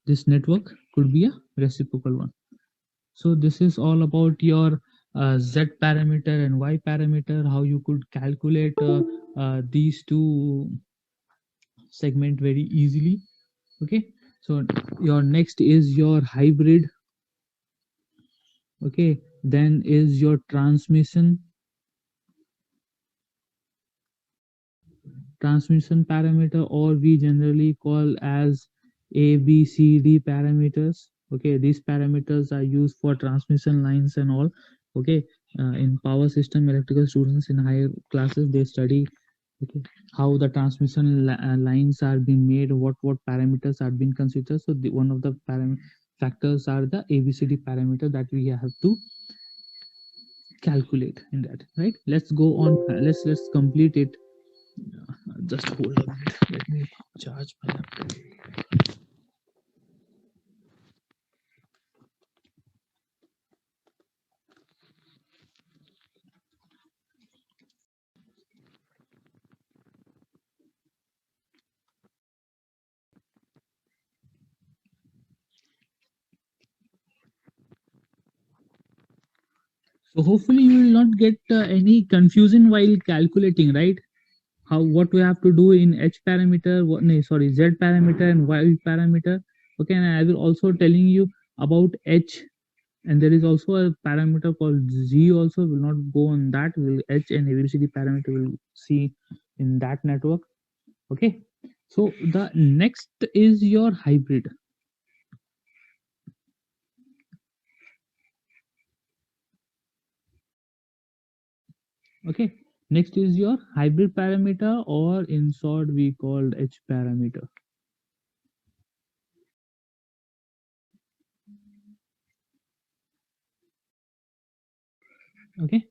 this network could be a reciprocal one. So this is all about your z parameter and y parameter, how you could calculate these two segment very easily. Okay, so your next is your hybrid. Okay, then is your transmission parameter, or we generally call as ABCD parameters. Okay, these parameters are used for transmission lines and all. Okay, in power system electrical students in higher classes they study, okay, how the transmission lines are being made, what parameters are being considered. So one of the factors are the ABCD parameter that we have to calculate in that, right? Let's go on. Let's complete it. Just hold a minute. Let me charge my laptop. So hopefully you will not get any confusion while calculating, right? How what we have to do in H parameter, what no, sorry, Z parameter and Y parameter. Okay, and I will also telling you about H, and there is also a parameter called Z. Also, will not go on that. Will H and ABCD parameter will see in that network. Okay, so the next is your hybrid. Okay, next is your hybrid parameter, or in short we called H parameter. Okay,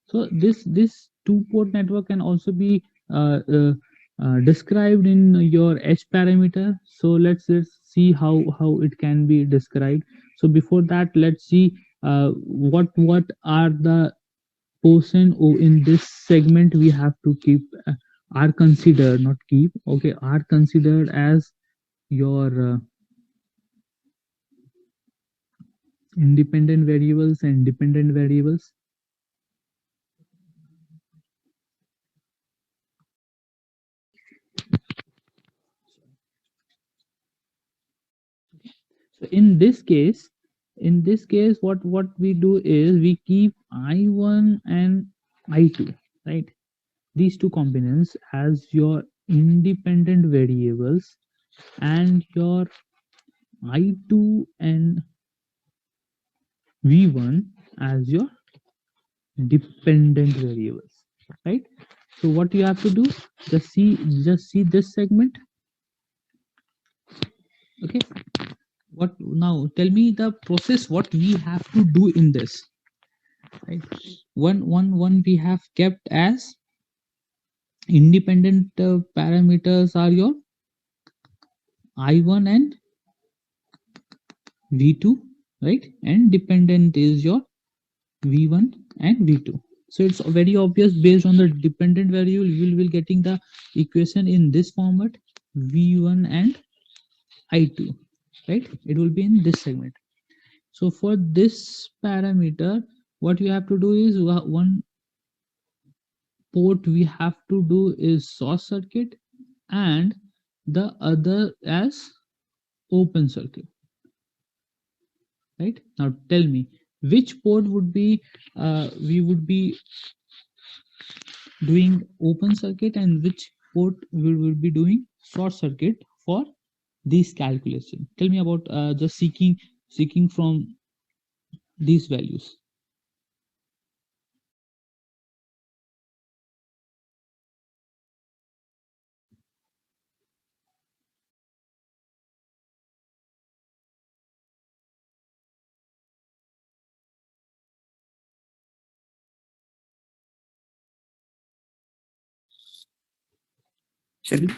so this two port network can also be described in your H parameter. So let's see how it can be described. So before that, let's see what are the portion in this segment we have to keep, are considered, not keep, okay, are considered as your independent variables and dependent variables. So in this case what we do is we keep I1 and I2, right? These two components as your independent variables, and your I2 and V1 as your dependent variables, right? So what you have to do, just see this segment. Okay, what now, tell me the process what we have to do in this, right? One we have kept as independent parameters are your I1 and V2, right? And dependent is your V1 and V2. So it's very obvious, based on the dependent variable you will getting the equation in this format, V1 and I2, right? It will be in this segment. So for this parameter, what you have to do is one port we have to do is short circuit, and the other as open circuit, right? Now tell me which port would be we would be doing open circuit, and which port we will be doing short circuit for this calculation. Tell me about just seeking from these values. Sorry,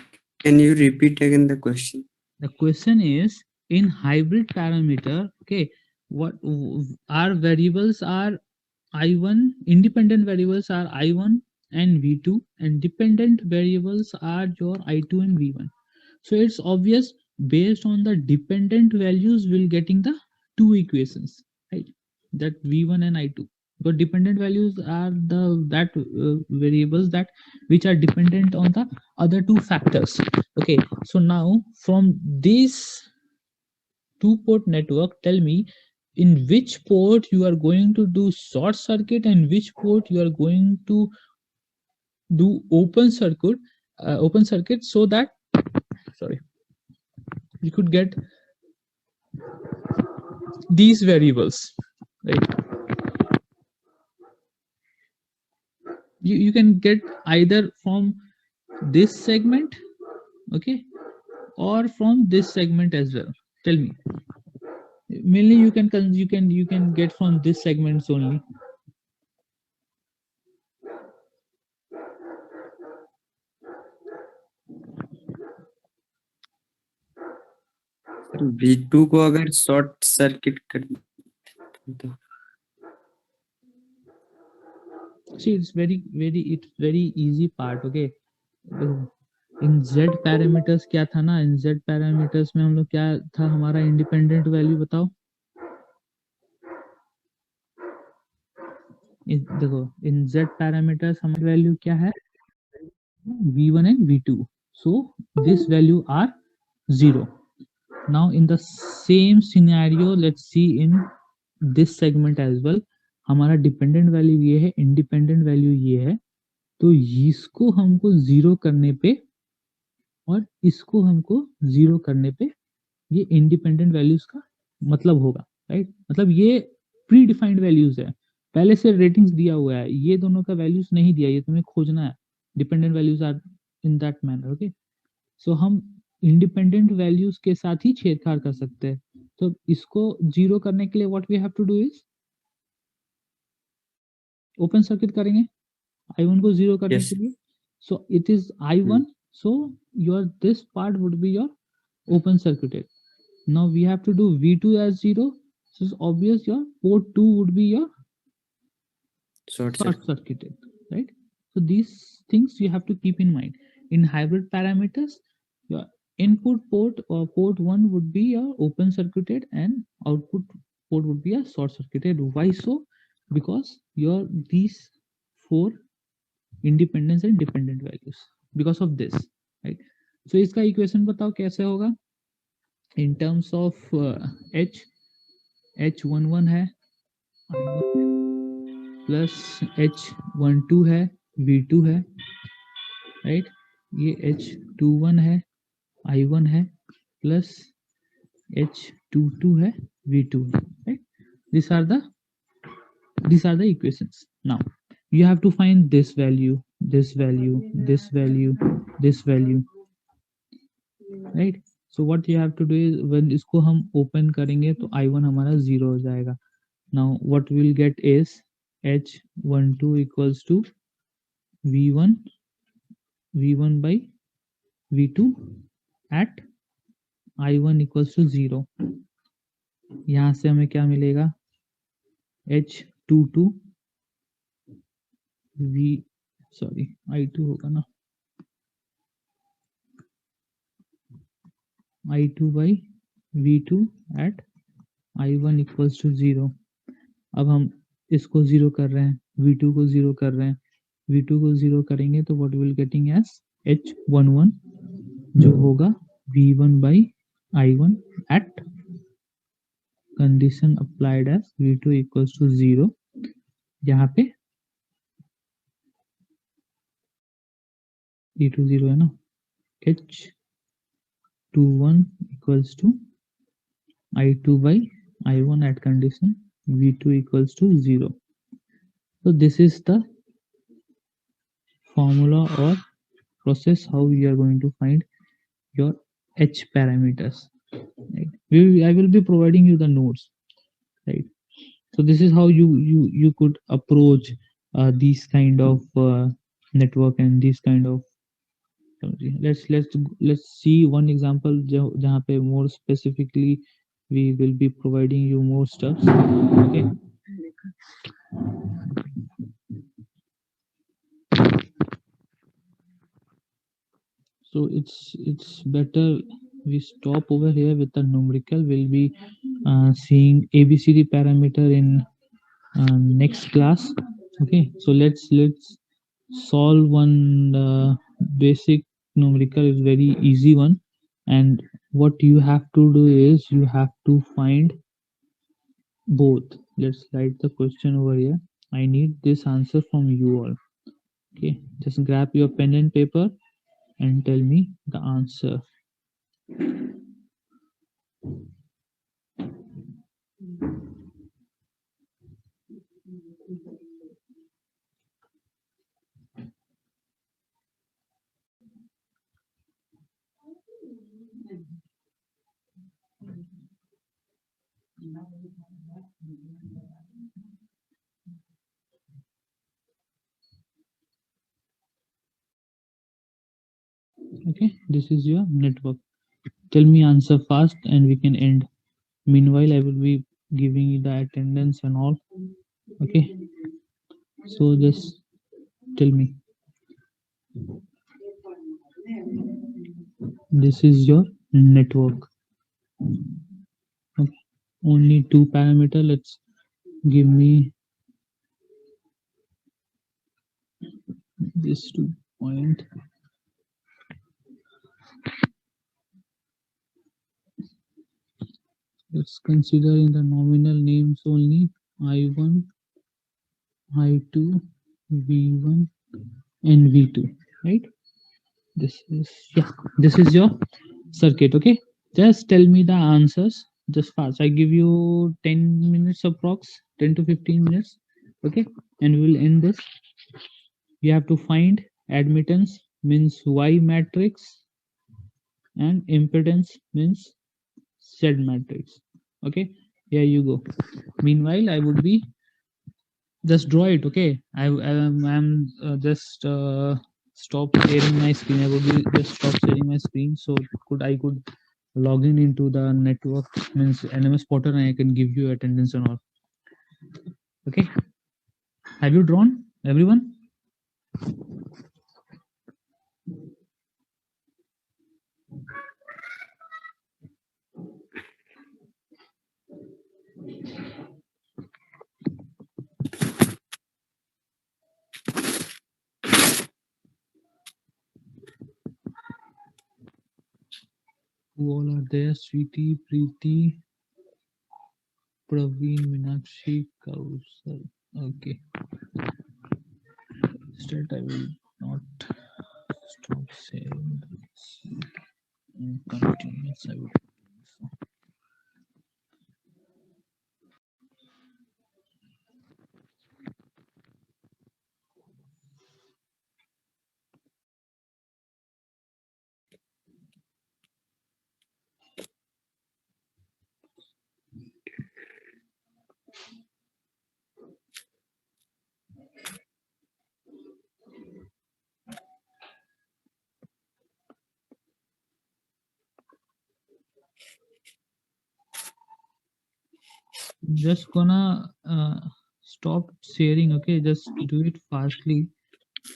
can you repeat again the question? The question is, in hybrid parameter, okay, what our variables are I1, independent variables are I1 and V2, and dependent variables are your I2 and V1. So it's obvious based on the dependent values, we'll getting the two equations, right? That v1 and i2. But dependent values are the that variables that which are dependent on the other two factors. Okay, so now from this two port network, tell me in which port you are going to do short circuit and which port you are going to do open circuit, so that, sorry, you could get these variables, right? You can get either from this segment, okay, or from this segment as well. Tell me, mainly you can get from this segments only. Sir V2 को अगर short circuit कर तो See, it's very easy part, okay. In z parameters क्या था ना, इन z parameters में हम लोग क्या था, हमारा इंडिपेंडेंट वैल्यू बताओ। देखो इन z पैरामीटर्स हमारी वैल्यू क्या है, v1 and v2, so this value are 0. Now in the same scenario, let's see in this segment as well, हमारा डिपेंडेंट वैल्यू ये है, इंडिपेंडेंट वैल्यू ये है, तो इसको हमको जीरो करने पे और इसको हमको जीरो करने पे ये इंडिपेंडेंट वैल्यूज का मतलब होगा, राइट। मतलब ये प्री डिफाइंड वैल्यूज है, पहले से रेटिंग्स दिया हुआ है, ये दोनों का वैल्यूज नहीं दिया, ये तुम्हें खोजना है। Dependent values are in that manner, okay. So हम इंडिपेंडेंट वैल्यूज के साथ ही छेड़छाड़ कर सकते हैं। तो इसको जीरो करने के लिए what we have to do is open circuit करेंगे I1 को जीरो करने यस के लिए। So it is I1, so your this part would be your open circuited. Now we have to do V2 as 0, so it's obvious your port 2 would be your short short circuit circuited, right? So these things you have to keep in mind. In hybrid parameters, your input port or port 1 would be your open circuited and output port would be a short circuited. Why so? Because your these four independence and dependent values, because of this, right? So इसका equation बताओ कैसे होगा। In terms of H11 है plus H12 है, V2 है, right. ये H21 है, I1 है, प्लस H22 है, V2 है, right? These are the equations. Now you have to find this value, this value, this value, this value, right? So what you have to do is when इसको हम open करेंगे तो I1 हमारा 0 हो जाएगा। Now what we'll get is H12 equals to V1 by V2 at I1 equals to 0। यहाँ से हमें क्या मिलेगा, H22 I2 होगा ना, I2 by V2 at I1 equals to 0। अब हम इसको 0 कर रहे हैं, V2 को 0 कर रहे हैं, V2 को 0 करेंगे तो what will getting as H11 जो होगा V1 by I1 at condition applied as V2 equals to 0। यहाँ पे V2 0 है ना, H21 equals to I2 by I1 at condition V2 equals to 0। So this is the formula or process how you are going to find your H parameters, right? I will be providing you the notes, right? So this is how you could approach these kind of network and this kind of let's see one example जहाँ पे more specifically we will be providing you more stuff, okay? So it's better we stop over here with the numerical. We'll be seeing ABCD parameter in next class. Okay, so let's solve one basic numerical. Is very easy one, and what you have to do is you have to find both. Let's write the question over here. I need this answer from you all. Okay, just grab your pen and paper and tell me the answer. Okay, this is your network. Tell me answer fast and we can end. Meanwhile, I will be giving you the attendance and all. Okay, so just tell me. This is your network. Okay. Only two parameter. Let's give me this 2 point. Let's consider in the nominal names only I1, I2, V1 and V2, right? This is, yeah, this is your circuit. Okay, just tell me the answers just fast. I give you 10 minutes approx, 10 to 15 minutes. Okay, and we will end this. You have to find admittance means Y matrix and impedance means Z matrix. Okay, here you go. Meanwhile, I would be just draw it. Okay, I'm just stop sharing my screen. I would be just stop sharing my screen, so I could log in into the network means NMS portal, and I can give you attendance and all. Okay, have you drawn, everyone? Who all are there? Sweetie, Preeti, Praveen, Minakshi, Kausar. Okay, start. I will not stop sharing this and continuous. I will. Just gonna stop sharing. Okay, just do it fastly,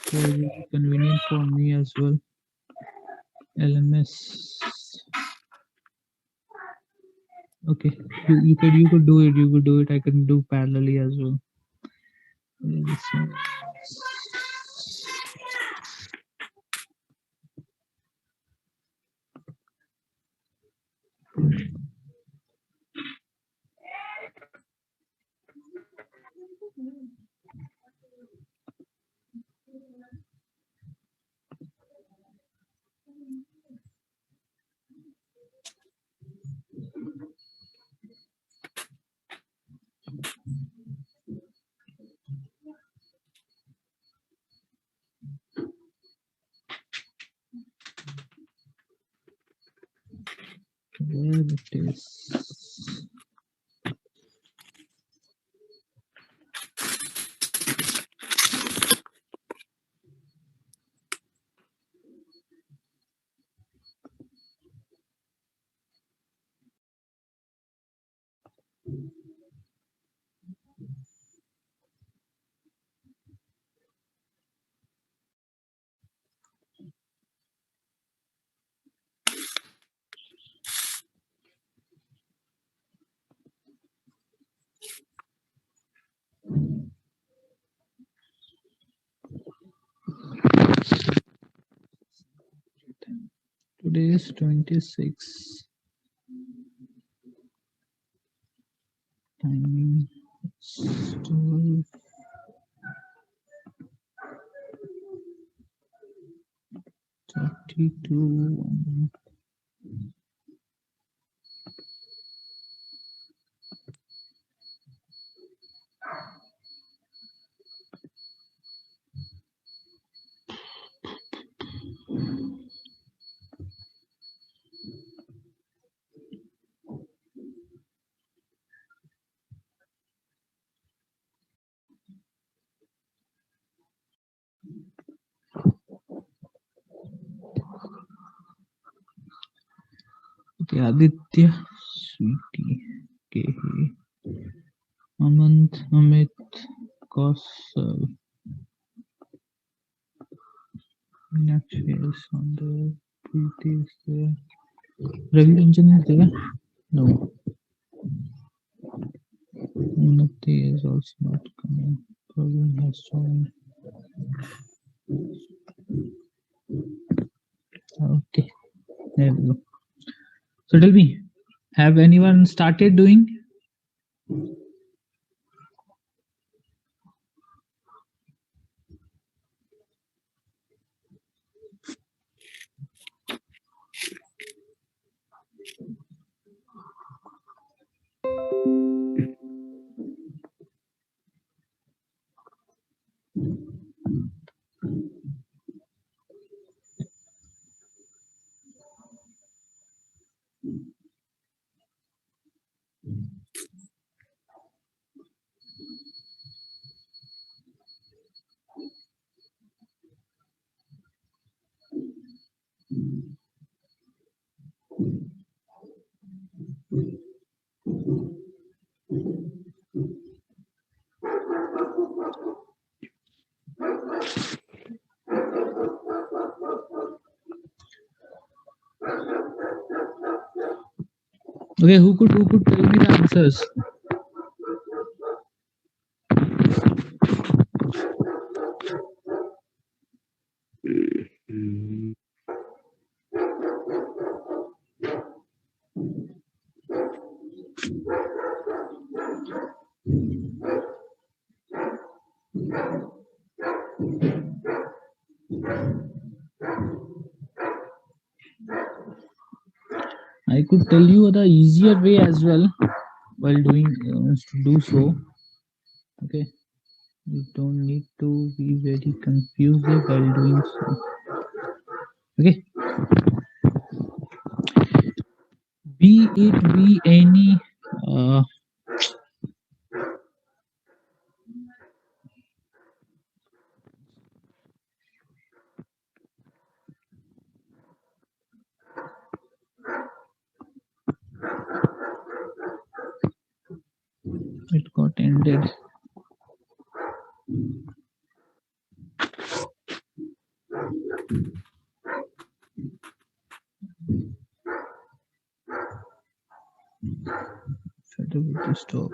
so it will be convenient for me as well. LMS. Okay, you could do it. You could do it. I can do parallelly as well. This one. Where it is. Today is 26. Timing is 12. 32. Okay, Aditya, Sweetie, Kehi, Amant, Amit, Kausal, Meenakshi is on there, Preeti is there, Ravi Ranjan is there? No. Unnati is also not coming. Praveen has joined. Okay, there we go. So tell me, have anyone started doing? Okay, who could tell me the answers? Mm. I could tell you the easier way as well while doing to do so. Okay, you don't need to be very confused while doing so. Okay, be it be any it got ended. To stop.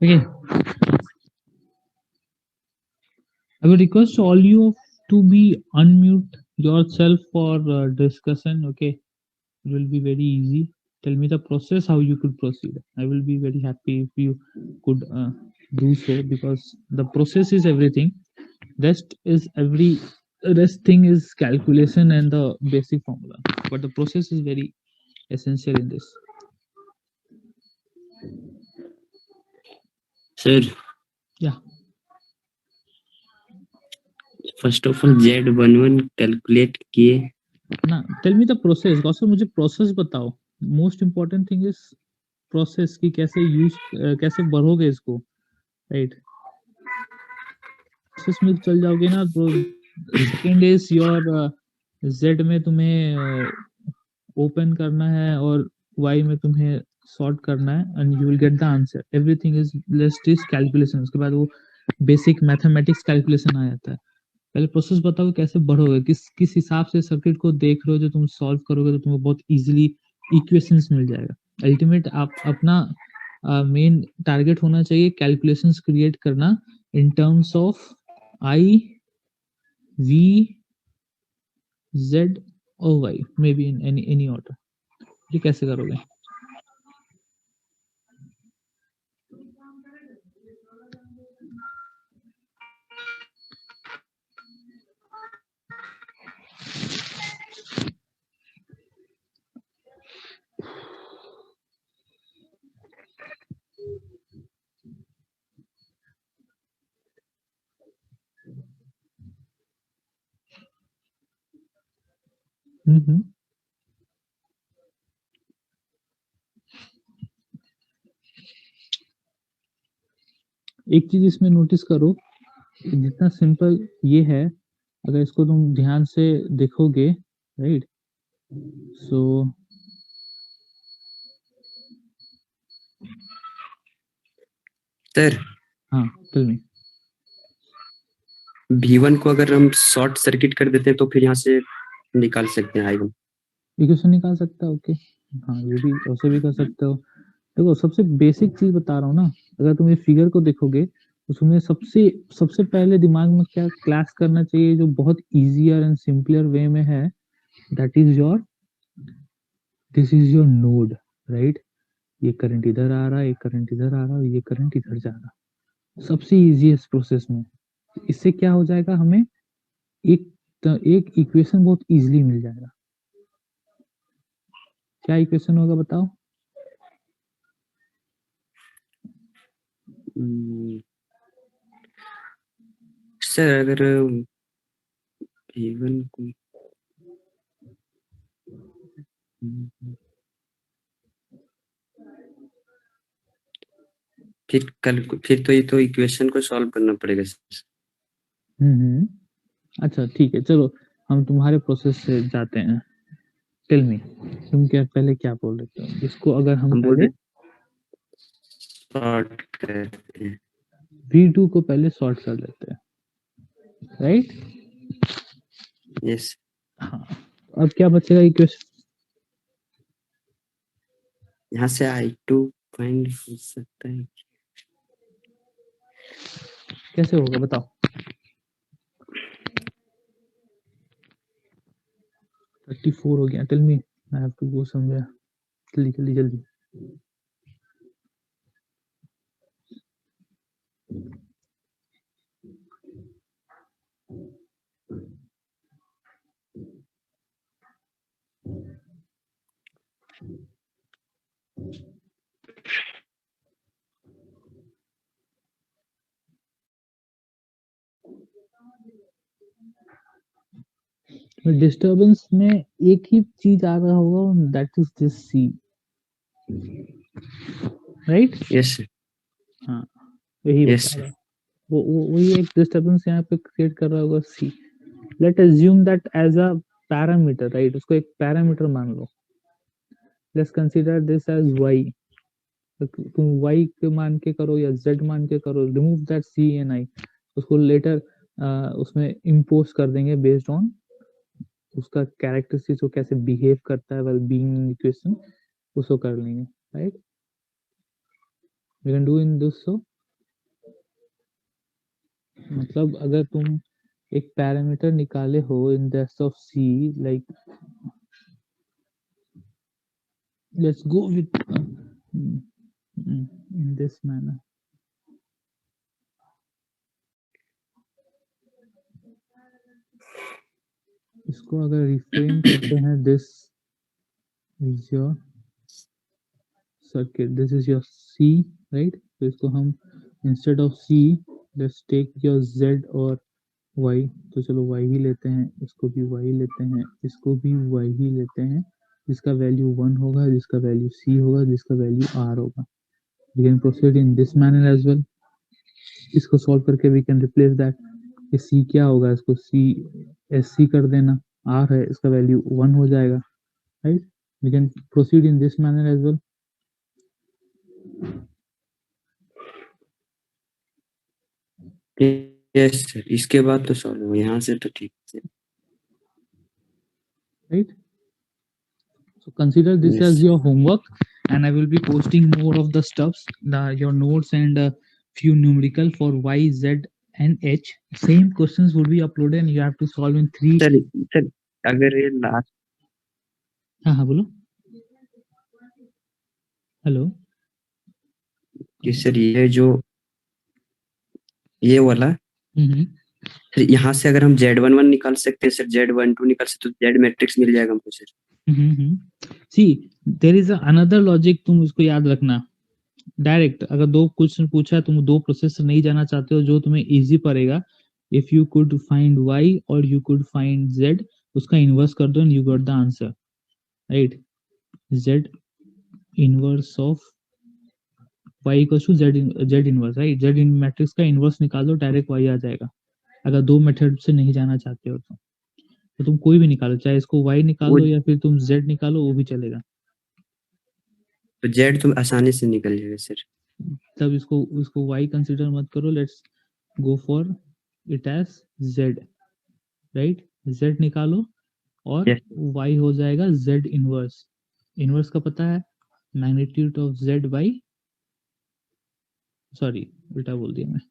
Okay, I would request all you to be unmute yourself for discussion. Okay, it will be very easy. Tell me the process how you could proceed. I will be very happy if you could do so, because the process is everything. Rest thing is calculation and the basic formula, but the process is very essential in this. Sir, Yeah, first of all Z11 calculate किए. ना tell me the process. कौशल मुझे process बताओ. Most important thing is process की कैसे use कैसे भरोगे इसको, right? Process में चल जाओगे ना तो सेकंड इज योर जेड में तुम्हें ओपन करना है और वाई में तुम्हें सॉर्ट करना है and you will get the answer. Everything is lest is calculation. उसके बाद वो बेसिक मैथमेटिक्स कैलकुलेशन आ जाता है. पहले प्रोसेस बताओ कैसे बढ़ोगे, किस हिसाब से सर्किट को देख रहे हो जो तुम सॉल्व करोगे तो तुम्हें बहुत इजीली इक्वेशंस मिल जाएगा. अल्टीमेट आप अपना मेन टारगेट होना चाहिए कैलकुलेशंस क्रिएट करना in terms of I V Z और Y may be in any order. ये कैसे करोगे? हम्म। एक चीज इसमें नोटिस करो, जितना सिंपल ये है, अगर इसको तुम ध्यान से देखोगे, राइट, सो सर हाँ टेल मी। V1 को अगर हम शॉर्ट सर्किट कर देते हैं तो फिर यहाँ से निकाल सकते हैं I1। इक्वेशन निकाल सकता हो, ओके, हाँ ये भी ऐसे भी कर सकते हो। देखो सबसे बेसिक चीज बता रहा हूँ ना, अगर तुम ये फिगर को देखोगे तो तुम्हें सबसे सबसे पहले दिमाग में क्या क्लास करना चाहिए, जो बहुत इजियर एंड सिंपलर वे में है, that is your, this is your node, right. ये करंट इधर आ रहा है, ये करंट इधर आ रहा है, ये करंट इधर जा रहा है, सबसे इजीएस्ट प्रोसेस में। इससे क्या हो जाएगा, हमें एक एक इक्वेशन बहुत इजीली मिल जाएगा। क्या इक्वेशन होगा बताओ? सर अगर V1 को फिर तो ये तो इक्वेशन को सॉल्व करना पड़ेगा सर। अच्छा ठीक है, चलो हम तुम्हारे प्रोसेस से जाते हैं। टेल मी, तुम क्या पहले क्या बोल रहे थे? इसको अगर हम हम बोल पहले रहे शॉर्ट करते हैं। V2 को पहले सॉर्ट कर लेते हैं, राइट। यस हाँ, अब क्या बचेगा इक्वेशन? यहाँ से I2 फाइंड हो सकता है। कैसे होगा बताओ? 34 हो गया, tell me, I have to go somewhere, जल्दी जल्दी जल्दी। डिस्टरबेंस में एक ही चीज आ रहा होगा, that is this C, right. Yes हाँ, यही यस बता रहा है। वही एक डिस्टरबेंस यहाँ पे क्रिएट कर रहा होगा C. Let assume that as a parameter, right, उसको एक पैरामीटर मान लो। Let's consider this as Y. तुम वाई के मान के करो या जेड मान के करो, remove that C and I, उसको लेटर उसमें इम्पोज कर देंगे बेस्ड ऑन उसका कैरेक्टरिस्टिक्स, वो कैसे बिहेव करता है वेल बीइंग इक्वेशन, उसको कर लेंगे, right. We can do in this. So मतलब अगर तुम एक पैरामीटर निकाले हो in that's of C, like let's go with in this manner. इसको अगर रिफ्रेम करते हैं, this is your circuit, this is your C, right. तो इसको हम instead of C, let's take your Z और वाई। तो चलो वाई ही लेते हैं, इसको भी वाई लेते हैं, इसको भी वाई ही लेते हैं, जिसका वैल्यू 1 होगा, जिसका वैल्यू सी होगा, जिसका वैल्यू आर होगा। We can proceed in this manner as well. इसको सॉल्व करके वी कैन रिप्लेस दैट, ये सी क्या होगा, इसको सी एस सी कर देना, आर है, इसका वैल्यू 1 हो जाएगा, right. We can proceed in this manner as well. Yes sir, इसके बाद तो सॉल्व हो, यहाँ से तो ठीक है। Right, so consider this Yes. as your homework and I will be posting more of the stuffs, your notes and few numerical for Y, Z, and H. Same questions will be uploaded, and you have to solve in 3. Sir sir अगर ये last हाँ हाँ बोलो. Hello. कि sir ये वाला sir यहाँ से अगर हम Z11 निकाल सकते हैं सर, Z12 निकाल सकते तो Z मैट्रिक्स मिल जाएगा हमको sir. See there is another logic, तुम उसको याद रखना. डायरेक्ट अगर 2 क्वेश्चन पूछा है, तुम 2 प्रोसेस से नहीं जाना चाहते हो, जो तुम्हें इजी पड़ेगा, if you could find y और यू कुड फाइंड z, उसका इन्वर्स कर दो and you got the answer, right. z inverse of y equals to z inverse, right. z in matrix का इनवर्स निकाल दो, डायरेक्ट y आ जाएगा. अगर 2 method से नहीं जाना चाहते हो तो तुम कोई भी निकालो, चाहे इसको y निकाल दो या फिर तुम z निकालो, वो भी चलेगा. तो Z तो आसानी से निकल जाएगा सर. तब इसको y कंसीडर मत करो, let's go for it as z, right. z निकालो और Yes. y हो जाएगा z इनवर्स. इनवर्स का पता है, magnitude of z by, sorry उल्टा बोल दिया मैं,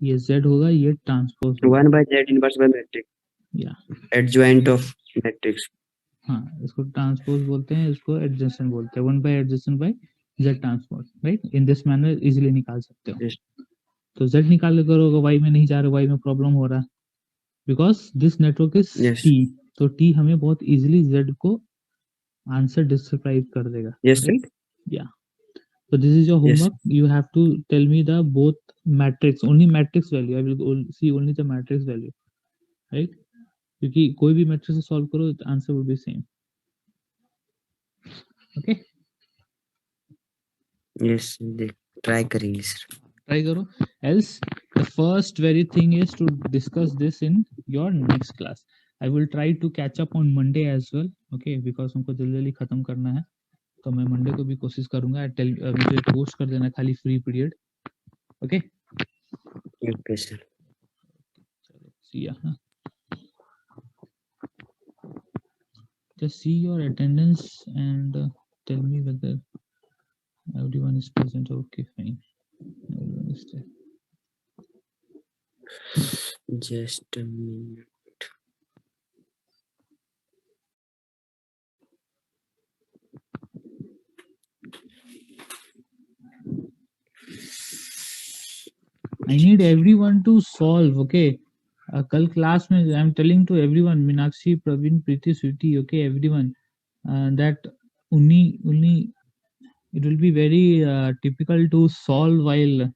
ये z होगा, ये transpose 1 by Z inverse by matrix. या Adjoint of matrix. हाँ, इसको ट्रांसपोज बोलते हैं, इसको एडजेसेंट बोलते हैं. 1 by adjacent by z transpose, right. In this manner easily निकाल सकते हो. Yes. तो z निकाल के करोगे, y में नहीं जा रहे, y में प्रॉब्लम हो रहा है because this network is Yes. t. तो t हमें बहुत इजीली z को आंसर डिस्क्राइब कर देगा. Yes sir. Yeah. So this is your Yes. homework. You have to tell me the both matrix, only matrix value. I will see only the matrix value, right? क्योंकि कोई भी matrix से solve करो, answer will be same. Okay, Yes. Try करेंगे sir. Try करो. Else the first very thing is to discuss this in your next class. I will try to catch up on Monday as well. Okay, because हमको जल्दी जल्दी खत्म करना है, तो मैं मंडे को भी कोशिश करूंगा. मुझे पोस्ट कर देना खाली free period. Okay. Okay sir. चलो, see ya. Just see your attendance and tell me whether everyone is present. Okay, fine. Everyone is there. Just a minute. I need everyone to solve. Okay. कल class में I am telling to everyone, Meenakshi, Praveen, Preeti, Sweetie, okay, everyone, that only it will be very typical to solve while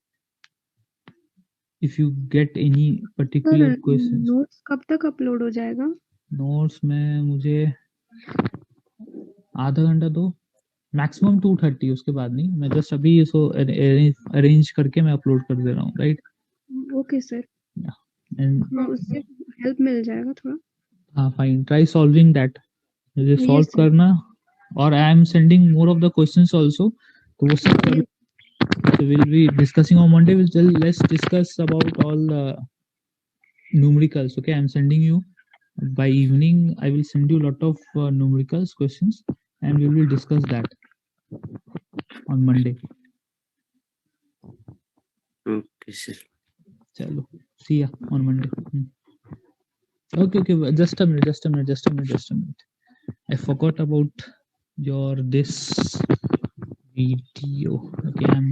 if you get any particular questions. Notes कब तक upload हो जाएगा? Notes में मुझे आधा घंटा दो, मैक्सिमम 2:30, उसके बाद नहीं. मैं जस्ट अभी इसको अरेंज करके मैं अपलोड कर दे रहा हूँ, राइट. Okay sir. एंड उससे हेल्प मिल जाएगा थोड़ा. हाँ, फाइन. Try solving that. मुझे Yes, सॉल्व sir. करना, और I am sending more of the questions also, तो वो सब कर. So we'll be discussing on Monday. Let's discuss about all the numericals. Okay, I'm sending you by evening. I will send you a lot of numericals questions, and we will discuss that on Monday. Okay sir. Chalo, see ya on Monday. Okay. Just a minute. I forgot about your this video. Okay, I'm